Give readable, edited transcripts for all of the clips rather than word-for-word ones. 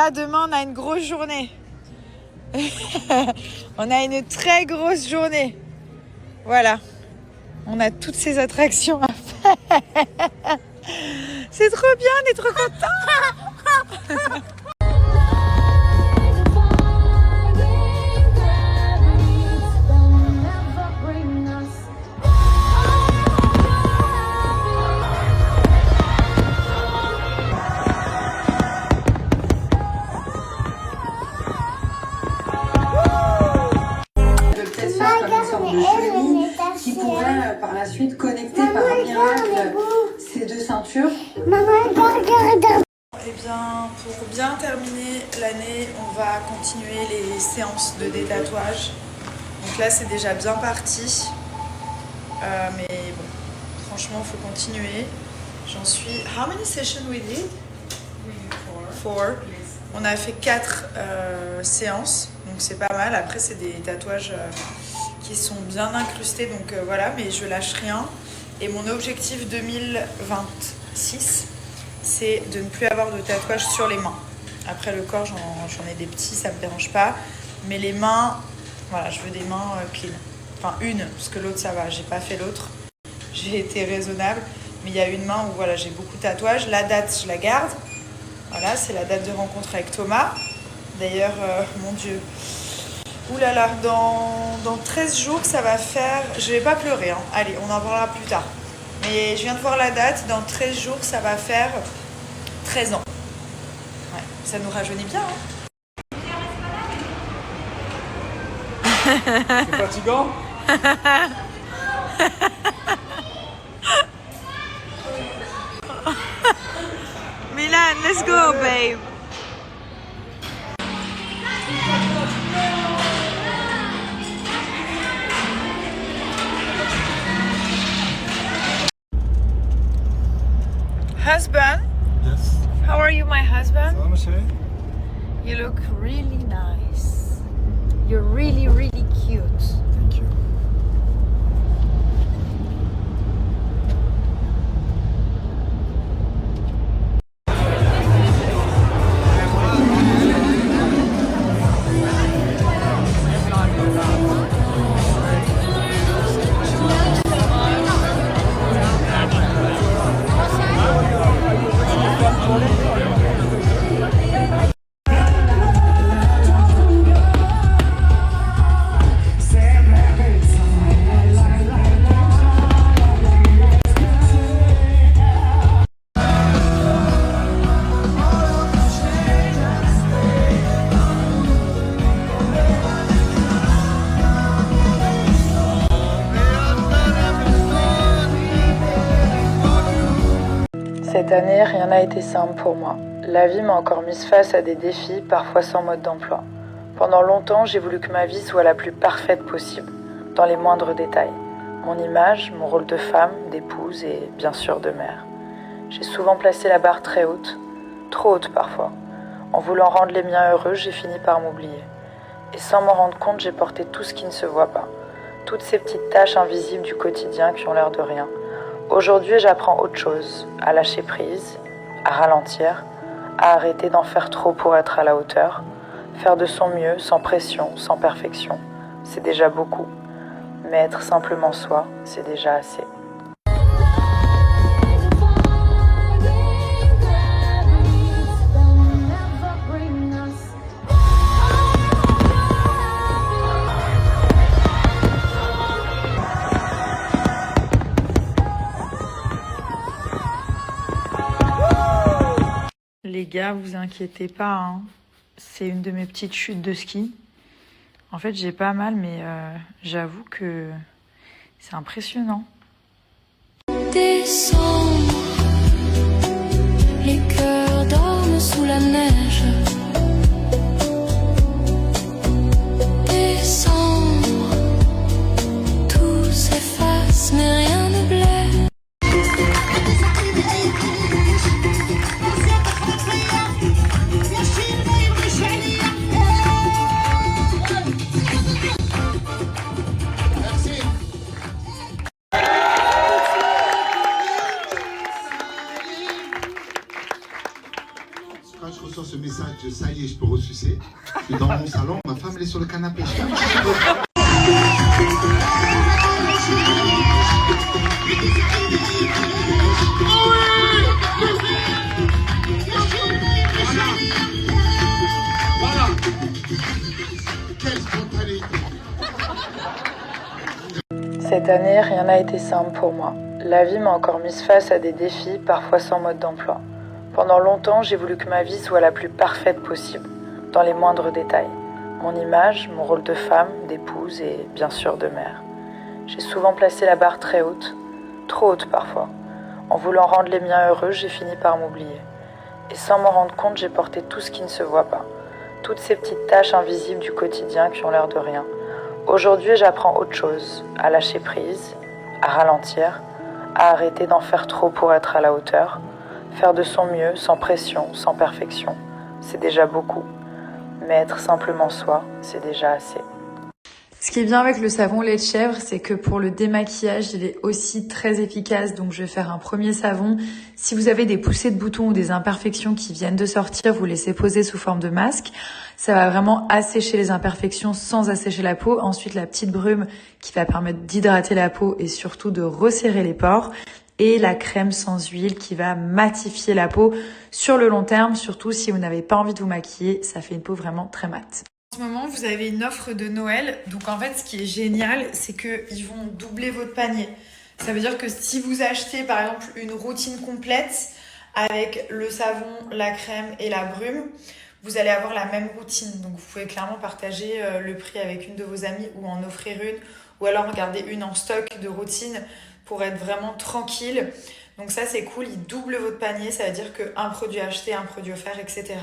là, demain, on a une grosse journée. On a une très grosse journée. Voilà. On a toutes ces attractions à faire. C'est trop bien, on est trop contents. Qui pourrait par la suite connecter par un miracle ces deux ceintures. Eh bien, pour bien terminer l'année, on va continuer les séances de détatouage. Donc là, c'est déjà bien parti. Mais bon, franchement, il faut continuer. J'en suis... How many sessions we did? Four. On a fait 4 séances, donc c'est pas mal. Après, c'est des tatouages qui sont bien incrustés, donc voilà, mais je lâche rien. Et mon objectif 2026, c'est de ne plus avoir de tatouages sur les mains. Après, le corps, j'en ai des petits, ça me dérange pas. Mais les mains, voilà, je veux des mains clean. Enfin, une, parce que l'autre, ça va, j'ai pas fait l'autre. J'ai été raisonnable, mais il y a une main où voilà, j'ai beaucoup de tatouages. La date, je la garde. Voilà, c'est la date de rencontre avec Thomas. D'ailleurs, mon Dieu, oulala, dans 13 jours, ça va faire... Je vais pas pleurer, hein. Allez, on en parlera plus tard. Mais je viens de voir la date, dans 13 jours, ça va faire 13 ans. Ouais, ça nous rajeunit bien, hein. C'est fatigant. Milan, let's go, babe. Husband, Yes. how are you, my husband? Ça va, ma chérie? You look really nice. You're really, really cute. Thank you. Cette année, rien n'a été simple pour moi. La vie m'a encore mise face à des défis, parfois sans mode d'emploi. Pendant longtemps, j'ai voulu que ma vie soit la plus parfaite possible, dans les moindres détails. Mon image, mon rôle de femme, d'épouse et bien sûr de mère. J'ai souvent placé la barre très haute, trop haute parfois. En voulant rendre les miens heureux, j'ai fini par m'oublier. Et sans m'en rendre compte, j'ai porté tout ce qui ne se voit pas. Toutes ces petites tâches invisibles du quotidien qui ont l'air de rien. Aujourd'hui, j'apprends autre chose, à lâcher prise, à ralentir, à arrêter d'en faire trop pour être à la hauteur, faire de son mieux, sans pression, sans perfection. C'est déjà beaucoup, mais être simplement soi, c'est déjà assez. Les gars, vous inquiétez pas, hein. C'est une de mes petites chutes de ski. En fait, j'ai pas mal, mais j'avoue que c'est impressionnant. Décembre, les cœurs dorment sous la neige. Décembre, tout s'efface, mais rien ne blesse. Quand je reçois ce message, ça y est, je peux ressucer. Je suis dans mon salon, ma femme elle est sur le canapé. Voilà. Quelle spontanéité. Cette année, rien n'a été simple pour moi. La vie m'a encore mise face à des défis, parfois sans mode d'emploi. Pendant longtemps, j'ai voulu que ma vie soit la plus parfaite possible, dans les moindres détails. Mon image, mon rôle de femme, d'épouse et bien sûr de mère. J'ai souvent placé la barre très haute, trop haute parfois. En voulant rendre les miens heureux, j'ai fini par m'oublier. Et sans m'en rendre compte, j'ai porté tout ce qui ne se voit pas. Toutes ces petites tâches invisibles du quotidien qui ont l'air de rien. Aujourd'hui, j'apprends autre chose, à lâcher prise, à ralentir, à arrêter d'en faire trop pour être à la hauteur, faire de son mieux, sans pression, sans perfection, c'est déjà beaucoup. Mais être simplement soi, c'est déjà assez. Ce qui est bien avec le savon lait de chèvre, c'est que pour le démaquillage, il est aussi très efficace. Donc je vais faire un premier savon. Si vous avez des poussées de boutons ou des imperfections qui viennent de sortir, vous laissez poser sous forme de masque. Ça va vraiment assécher les imperfections sans assécher la peau. Ensuite, la petite brume qui va permettre d'hydrater la peau et surtout de resserrer les pores. Et la crème sans huile qui va matifier la peau sur le long terme, surtout si vous n'avez pas envie de vous maquiller. Ça fait une peau vraiment très mate. En ce moment, vous avez une offre de Noël. Donc en fait, ce qui est génial, c'est qu'ils vont doubler votre panier. Ça veut dire que si vous achetez par exemple une routine complète avec le savon, la crème et la brume, vous allez avoir la même routine. Donc vous pouvez clairement partager le prix avec une de vos amies ou en offrir une. Ou alors garder une en stock de routine pour être vraiment tranquille. Donc ça, c'est cool. Ils doublent votre panier. Ça veut dire qu'un produit acheté, un produit offert, etc.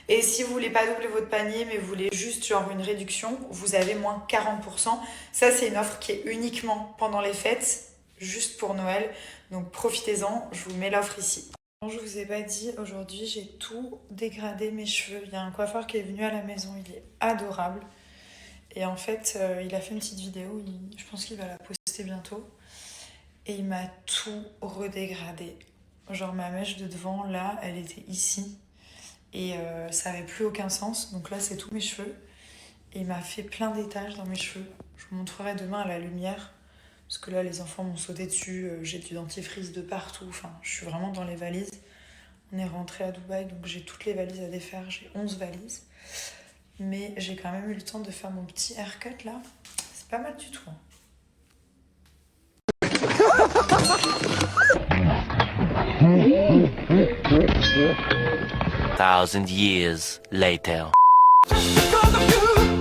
Et si vous voulez pas doubler votre panier, mais vous voulez juste genre une réduction, vous avez moins 40%. Ça, c'est une offre qui est uniquement pendant les fêtes, juste pour Noël. Donc profitez-en, je vous mets l'offre ici. Je vous ai pas dit, aujourd'hui, j'ai tout dégradé mes cheveux. Il y a un coiffeur qui est venu à la maison, il est adorable. Et en fait, il a fait une petite vidéo, je pense qu'il va la poster bientôt. Et il m'a tout redégradé. Genre ma mèche de devant, là, elle était ici. Et ça avait plus aucun sens. Donc là, c'est tous mes cheveux. Et il m'a fait plein d'étages dans mes cheveux. Je vous montrerai demain à la lumière. Parce que là, les enfants m'ont sauté dessus. J'ai du dentifrice de partout. Enfin, je suis vraiment dans les valises. On est rentré à Dubaï, donc j'ai toutes les valises à défaire. J'ai 11 valises. Mais j'ai quand même eu le temps de faire mon petit haircut là. C'est pas mal du tout. Hein. 1,000 years later. Because of you.